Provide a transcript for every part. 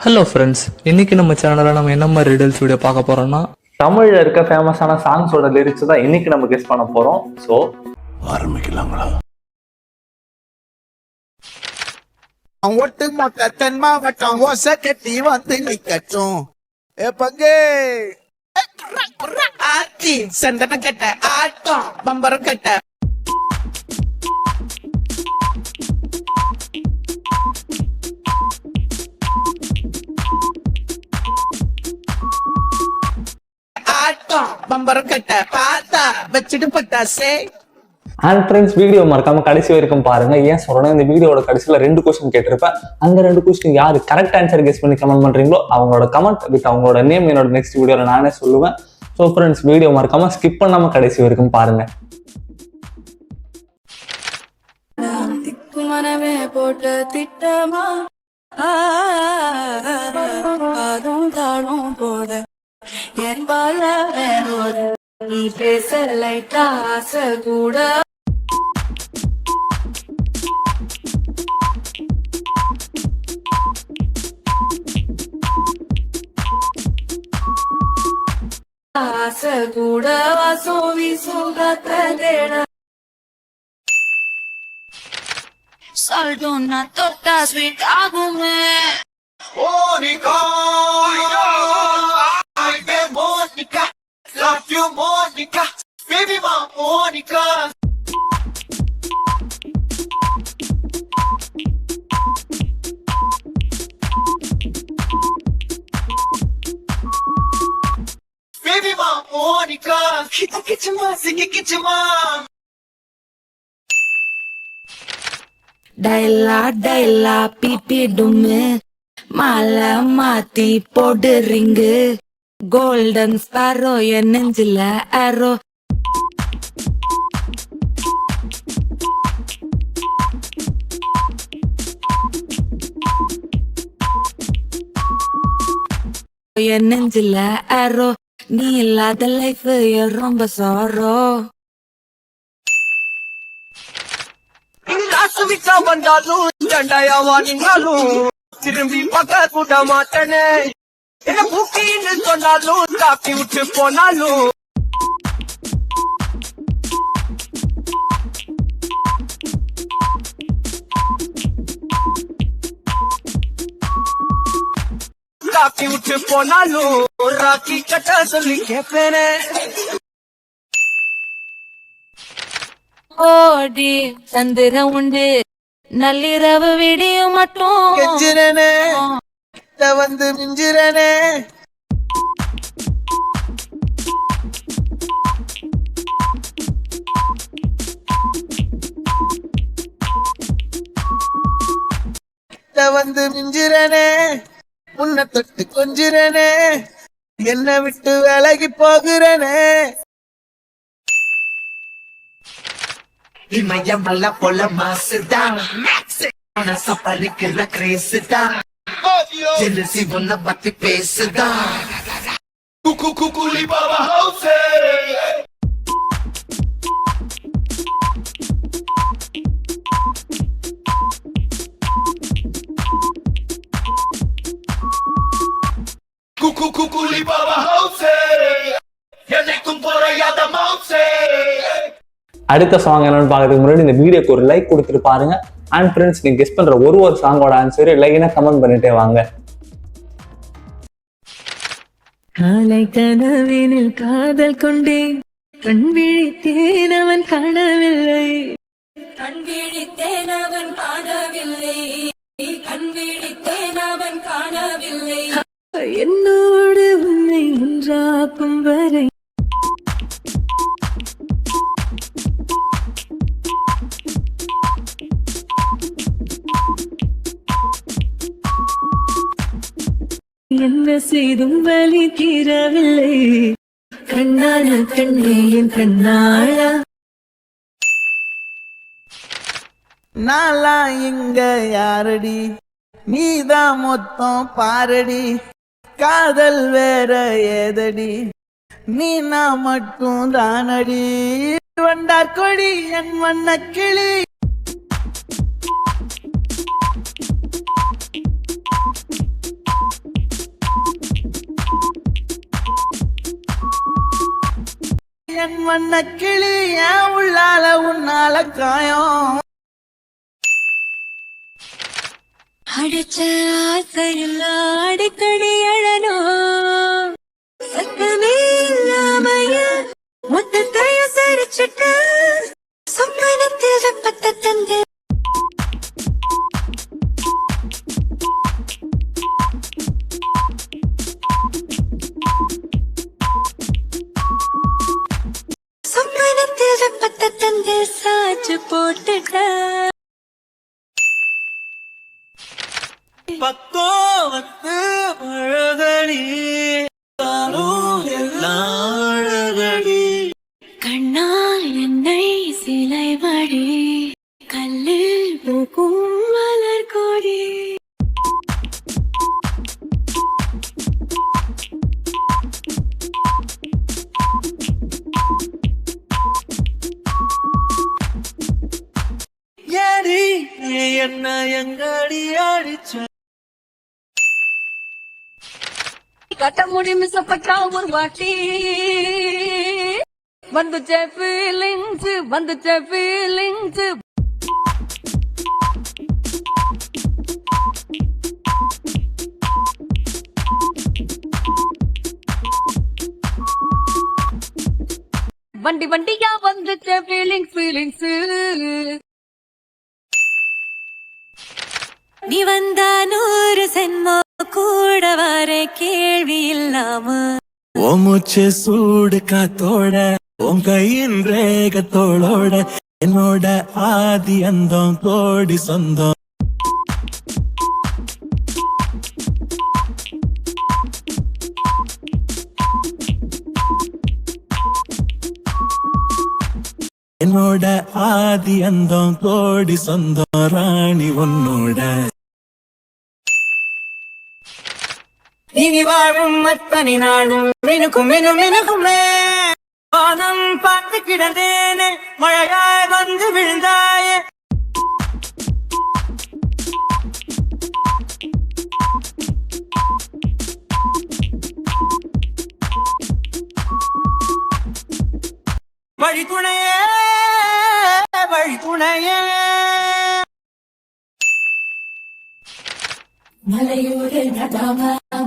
Hello friends, இன்னைக்கு நம்ம சேனலில் நம்ம என்ன மாதிரி ரிடல்ஸ் வீடியோ பார்க்க போறோம்னா தமிழில் இருக்க ஃபேமஸான சாங்ஸோட லிரிக்ஸ் தான் இன்னைக்கு நம்ம கெஸ் பண்ண போறோம். ஸோ ஆரம்பிக்கலாங்களா? ஒட்டு மொத்த தென் மாவட்டம் ஓசை கட்டி வந்து நிக்கட்டும் பங்கே ஆத்தி சந்தன கட்ட ஆட்டம் பம்பரம் கட்ட ஆட்டம் பம்பரம் கட்ட பார்த்தா வச்சுட்டு பட்டாசே. அண்ட் ஃப்ரெண்ட்ஸ், வீடியோ மறக்காம கடைசி வரைக்கும் பாருங்க. ஏன் சொல்றேன், இந்த வீடியோட கடைசியில் 2 கொஸ்டின் கேட்டிருப்பேன். அந்த 2 கொஸ்டின் யாரு கரெக்ட் ஆன்சர் கெஸ் பண்ணி கமெண்ட் பண்றீங்களோ அவங்களோட கமெண்ட் வித் அவங்களோட நேம் என்னோட நெக்ஸ்ட் வீடியோல நானே சொல்லுவேன். ஸோ ஃப்ரெண்ட்ஸ், வீடியோ மறக்காம ஸ்கிப் பண்ணாம கடைசி வரைக்கும் பாருங்க. போட்ட திட்டமா போத என் பால நீ பேச லைட்டா ஆசை கூட ஆசை கூட வாசோவி சுகத்தேட Saldona totta sweet agume Monica, I am Monica, love you Monica, baby my Monica. Baby my Monica, get your mom, sing it, get your mom. டைலா டைலா பிபி டும்மு மாலை மாத்தி போடு ரிங்கு கோல்டன் ஸ்பாரோ என் நெஞ்சில அரோ என் நெஞ்சில அரோ நீ இல்லாத லைஃப் ரொம்ப சாரோ சுவிச்சா வந்தாலும் சண்டையாவா நின்னாலும் திரும்பி பார்க்க கூட மாட்டேனே. என்ன பூக்கின்னு சொன்னாலும் காப்பி விட்டு போனாலும் காப்பி விட்டு போனாலும் ராக்கி கட்ட சொல்லி கேட்பேனே. ஓடி சந்திரம் உண்டு நள்ளிரவு விடியும் மட்டும் கெஞ்சிரனே வந்து மிஞ்சிரனே. வந்து மிஞ்சிரனே உன்னை தொட்டு கொஞ்சிரனே என்னை விட்டு விலகி போகிறனே. இமயமல்ல போல மாசுதான் மனச பறிக்கிற கிரேசுதான் ஜெலசி உன்னை பத்தி பேசுதான். எனக்கும் போறையாத மவுசே. அடுத்த சாங் என்னன்னு பார்க்கறதுக்கு முன்னாடி இந்த வீடியோக்கு ஒரு லைக் கொடுத்துட்டு பாருங்க. அண்ட் ஃப்ரெண்ட்ஸ், நீங்க கெஸ் பண்ற ஒரு சாங்கோட ஆன்சர் லைனா கமெண்ட் பண்ணிட்டே வாங்க. காலை கனவினில் காதல் கொண்டேன் கண் விழித்தேன் அவன் காணவில்லை கண் விழித்தேன் அவன் காணவில்லை கண் விழித்தேன் அவன் காணவில்லை என்னோடு உன்னை ஒன்றாக்கும் வரை என்ன செய்தும் வலி தீரவில்லை கண்ணான கண்ணே என் கண்ணாளா. நாளா இங்க யாரடி நீதான் மொத்தம் பாரடி காதல் வேற ஏதடி நீ நான் மட்டும் தானடி வண்டார் கொடி என் வண்ண கிளி. என் வண்ண கிளி என் உள்ளால உன்னால காயம் அடிச்ச ஆசையில் அடிக்கடி அழணும் சத்தமே இல்லாமைய மொத்தத்தையும் சரிச்சுட்டு சொப்பனத்தில் வெப்பத்தை தந்து சொப்பனத்தில் வெப்பத்தை தந்து சாச்சு போட்டுட்ட பக்கோவத்து அழகடி எல்லாம் அழகடி கண்ணால் என்னை சிலை வழி கல்லில் பூக்கும் மலர் கொடி ஏடி என்ன எங்கடி அடிச்ச கட்ட முடி மிசப்பட்டா ஒரு வாட்டி வந்துச்சே ஃபீலிங்ஸ் வண்டியா வந்துச்சே ஃபீலிங்ஸ் நீ வந்தா 100 சென்மோ கூட வர கேள்வி இல்லாம மூச்சு சூடு காத்தோட உன் கையின் ரேகத்தோளோட என்னோட ஆதி அந்தம் கோடி சொந்தம் என்னோட ஆதி அந்தம் கோடி சொந்தம் ராணி உன்னோட இனி வாழும் அத்தனை நாளும் மினுக்குமே வானம் பார்த்து கிடந்தேனே மழையாய் வந்து விழுந்தாயே வழித்துணையே மலையூரில் நடாம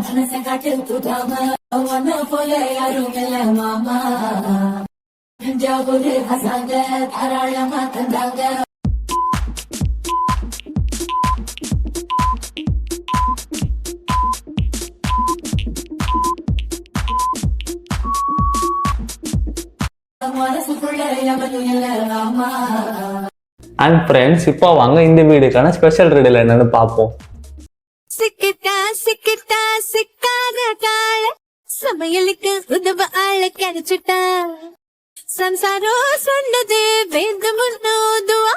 மனச காட்டில் துதாம ஒன்ன போல யாரும் இல்ல மாமா தஞ்சாவூர் ஹசாங்க தாராளமா தந்தாங்க மனசுக்குள்ள எவனும் இல்ல மாமா. அண்ட் ஃப்ரெண்ட்ஸ், இப்போ வாங்க இந்த வீடியோக்கான ஸ்பெஷல் ரெடியில் என்னன்னு பார்ப்போம். சிக்கிட்டா சிக்காத கால சமையலுக்கு உதவ ஆள கிடைச்சிட்டா சம்சாரம் சொன்னது வேந்து முன்னோதுவா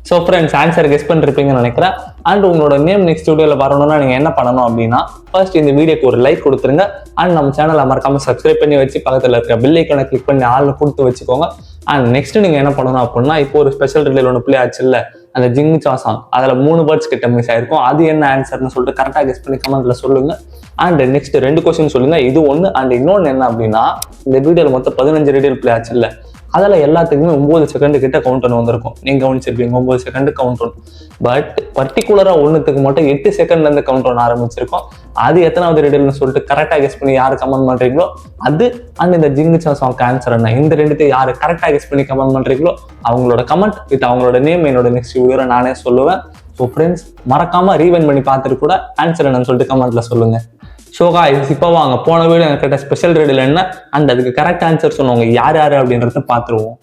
ஸோ ஃப்ரெண்ட்ஸ், ஆன்சர் கெஸ் பண்ணிருப்பீங்கன்னு நினைக்கிறேன். அண்ட் உங்களோட நேம் நெக்ஸ்ட் வீடியோவில் வரணும்னா நீங்கள் என்ன பண்ணணும் அப்படின்னா, ஃபர்ஸ்ட் இந்த வீடியோக்கு ஒரு லைக் கொடுத்துருங்க. அண்ட் நம்ம சேனலை மறக்காம சப்ஸ்கிரைப் பண்ணி வச்சு பக்கத்தில் இருக்க பெல் ஐக்கானை கிளிக் பண்ணி ஆள்னு கொடுத்து வச்சுக்கோங்க. அண்ட் நெக்ஸ்ட் நீங்கள் என்ன பண்ணணும் அப்படின்னா, இப்போ ஒரு ஸ்பெஷல் ரிலேல் ஒன்று பிளே ஆச்சு இல்லை, அந்த ஜிங்சா சாங், அதில் 3 வேர்ட்ஸ் கிட்ட மிஸ் ஆயிருக்கும். அது என்ன ஆன்சர்னு சொல்லிட்டு கரெக்டாக கெஸ் பண்ணி கமெண்ட்ல சொல்லுங்க. அண்ட் நெக்ஸ்ட் 2 கொஸ்டின் சொல்லுங்க. இது ஒன்று. அண்ட் இன்னொன்று என்ன அப்படின்னா, இந்த வீடியோவில் மொத்தம் 15 ரேடியல் பிளே ஆச்சு இல்லை, அதில் எல்லாத்துக்குமே 9 செகண்ட் கிட்ட கவுண்ட் ஒன்று வந்திருக்கும். நீங்கள் கவனிச்சிருப்பீங்க, 9 செகண்ட் கவுண்ட் ஒன். பட் பர்டிகுலராக ஒன்றுத்துக்கு மட்டும் 8 செகண்ட்லேருந்து கவுண்ட் ஒன்று ஆரம்பிச்சிருக்கோம். அது எத்தனாவது ரேடியல்னு சொல்லிட்டு கரெக்டாக கெஸ் பண்ணி யார் கமெண்ட் பண்ணுறீங்களோ அது, அண்ட் இந்த ஜிங்சா சாங் ஆன்சர் என்ன, இந்த 2 யார் கரெக்டாக கெஸ் பண்ணி கமெண்ட் பண்ணுறீங்களோ அவங்களோட கமெண்ட் வித் அவங்களோட நேம் என்னோட நெக்ஸ்ட் வீடியோவில் நானே சொல்லுவேன். ஸோ ஃப்ரெண்ட்ஸ், மறக்காமல் ரீவைண்ட் பண்ணி பார்த்துட்டு கூட ஆன்சர் என்னன்னு சொல்லிட்டு கமெண்ட்ல சொல்லுங்க. ஷோ காய்ஸ், இப்போ வாங்க போன வீடியோ எனக்கு கேட்ட ஸ்பெஷல் ரேடியில் என்ன அண்ட் அதுக்கு கரெக்ட் ஆன்சர் சொன்னவங்க யார் யாரு அப்படின்றத பார்த்துருவோம்.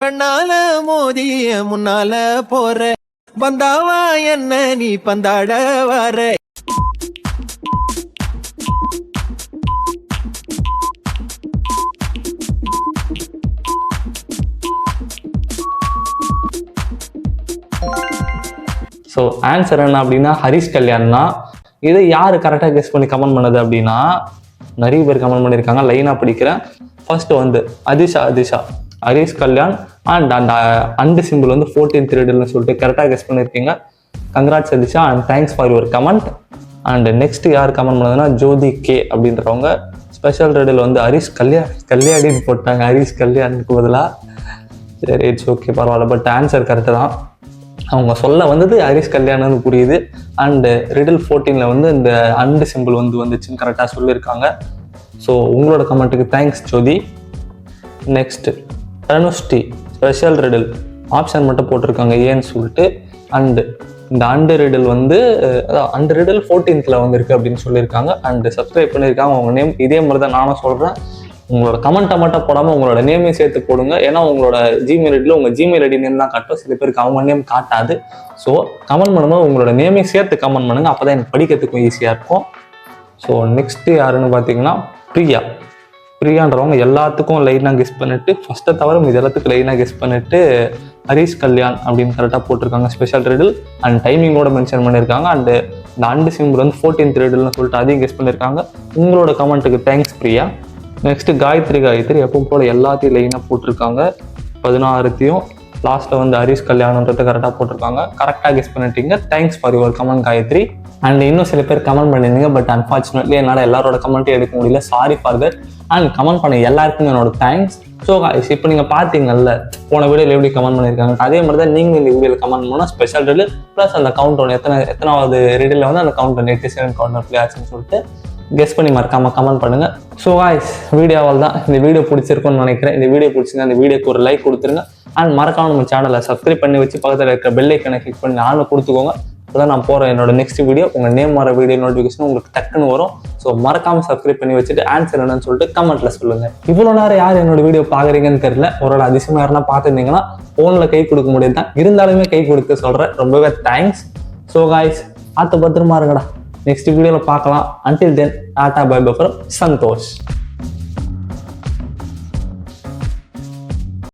கண்ணால மோதிய முன்னால போற வந்தாவா என்ன நீ பந்தாட வர. ஸோ ஆன்சர் என்ன அப்படின்னா ஹரிஷ் கல்யாண் தான். இதை யார் கரெக்டாக கெஸ் பண்ணி கமெண்ட் பண்ணது அப்படின்னா, நிறைய பேர் கமெண்ட் பண்ணியிருக்காங்க. லைனாக படிக்கிறேன். ஃபர்ஸ்ட் வந்து அதிஷா. ஹரிஷ் கல்யாண் அண்ட் அந்த அண்டு சிம்பிள் வந்து 14th riddle சொல்லிட்டு கரெக்டாக கெஸ் பண்ணியிருக்கீங்க. Congrats Sathisha and thanks for your comment. And next யார் கமெண்ட் பண்ணதுன்னா ஜோதி கே அப்படின்றவங்க ஸ்பெஷல் riddle வந்து ஹரிஷ் கல்யாணின்னு போட்டாங்க. ஹரிஷ் கல்யாணுக்கு பதிலாக. சரி இட்ஸ் ஓகே பரவாயில்ல, பட் ஆன்சர் கரெக்டு தான். அவங்க சொல்ல வந்தது ஹரிஷ் கல்யாணம்னு புரியுது. அண்டு riddle 14ல் வந்து இந்த அண்டு சிம்பிள் வந்துச்சுன்னு கரெக்டாக சொல்லியிருக்காங்க. ஸோ உங்களோட கமெண்ட்டுக்கு தேங்க்ஸ் ஜோதி. Next Thanushti special riddle option மட்டும் போட்டிருக்காங்க ஏன்னு சொல்லிட்டு. அண்டு இந்த அண்டு riddle வந்து அண்டு riddle 14th வந்துருக்கு அப்படின்னு சொல்லியிருக்காங்க. அண்டு சப்ஸ்கிரைப் பண்ணியிருக்காங்க. அவங்க நேம் இதே மாதிரி தான் நானும் சொல்கிறேன். உங்களோட கமெண்ட்டை மட்டும் போடாமல் உங்களோட நேமையும் சேர்த்து போடுங்க. ஏன்னா உங்களோட ஜிமெயில் ஐடியில் உங்கள் ஜிமெயில் ஐடி நேம் தான் காட்டும், சில பேருக்கு அவங்க நேம் காட்டாது. ஸோ கமெண்ட் பண்ணும்போது உங்களோட நேமையும் சேர்த்து கமெண்ட் பண்ணுங்கள், அப்போ தான் எனக்கு படிக்கிறதுக்கும் ஈஸியாக இருக்கும். ஸோ நெக்ஸ்ட்டு யாருன்னு பார்த்தீங்கன்னா பிரியான்றவங்க எல்லாத்துக்கும் லைனாக கெஸ் பண்ணிட்டு ஃபஸ்ட்டை தவிர இது எல்லாத்துக்கும் லைனாக கெஸ் பண்ணிட்டு ஹரிஷ் கல்யாண் அப்படின்னு கரெக்டாக போட்டிருக்காங்க ஸ்பெஷல் riddle அண்ட் டைமிங்கோட மென்ஷன் பண்ணியிருக்காங்க. அண்டு இந்த அண்டு சிம்பிள் வந்து 14th riddleன்னு சொல்லிட்டு அதையும் கெஸ் பண்ணியிருக்காங்க. உங்களோட கமெண்ட்டுக்கு தேங்க்ஸ் பிரியா. நெக்ஸ்ட் காயத்ரி எப்பவும் போல எல்லாத்தையும் லைனாக போட்டிருக்காங்க. 16த்தையும் லாஸ்ட்டில் வந்து ஹரிஷ் கல்யாணன்றது கரெக்டாக போட்டிருக்காங்க. கரெக்டாக கெஸ் பண்ணிட்டீங்க. Thanks for your comment Gayathri. And இன்னும் சில பேர் கமெண்ட் பண்ணியிருந்தீங்க, பட் அன்ஃபார்ச்சுனேட்லி என்னால் எல்லாரோட கமெண்ட்டும் எடுக்க முடியல, sorry for that. And comment பண்ண எல்லாருக்கும் என்னோட தேங்க்ஸ். ஸோ இப்போ நீங்கள் பார்த்தீங்கல்ல போன வீடியோவில் எப்படி கமெண்ட் பண்ணியிருக்காங்க, அதே மாதிரி தான் நீங்கள் இந்த வீடியோவில் கமெண்ட் பண்ணால் ஸ்பெஷல் riddle ப்ளஸ் அந்த கவுண்ட் ஒன்று எத்தனாவது riddle வந்து அந்த கவுண்ட் 87 கவுண்டர் பிளே ஆச்சுன்னு சொல்லிட்டு கெஸ் பண்ணி மறக்காமல் கமெண்ட் பண்ணுங்கள். ஸோ காய்ஸ் வீடியோவால் தான் இந்த வீடியோ பிடிச்சிருக்குன்னு நினைக்கிறேன். இந்த வீடியோ பிடிச்சிருந்தா இந்த வீடியோக்கு ஒரு லைக் கொடுத்துருங்க. அண்ட் மறக்காம நம்ம சேனலை சப்ஸ்கிரைப் பண்ணி வச்சு பக்கத்தில் இருக்கிற பெல் ஐக்கனை கிளிக் பண்ணி ஆன்ல கொடுத்துக்கோங்க. அப்போதான் நான் போகிற என்னோட நெக்ஸ்ட் வீடியோ உங்கள் நேம் வர வீடியோ நோட்டிஃபிகேஷன் உங்களுக்கு டக்குன்னு வரும். ஸோ மறக்காமல் சப்ஸ்கிரைப் பண்ணி வச்சுட்டு ஆன்சர் என்னன்னு சொல்லிட்டு கமெண்ட்டில் சொல்லுங்கள். இவ்வளோ நேரம் யார் என்னோட வீடியோ பார்க்குறீங்கன்னு தெரியல, ஒரு அதிசயமாக யாருன்னா பார்த்துருந்தீங்கன்னா ஃபோனில் கை கொடுக்க முடியாது தான், இருந்தாலுமே கை கொடுக்க சொல்கிறேன். ரொம்பவே தேங்க்ஸ். ஸோ காய்ஸ் பார்த்து பத்திரமா இருங்கடா. நெக்ஸ்ட் வீடியோவில் பார்க்கலாம். Until then tata bye bye from Santhosh.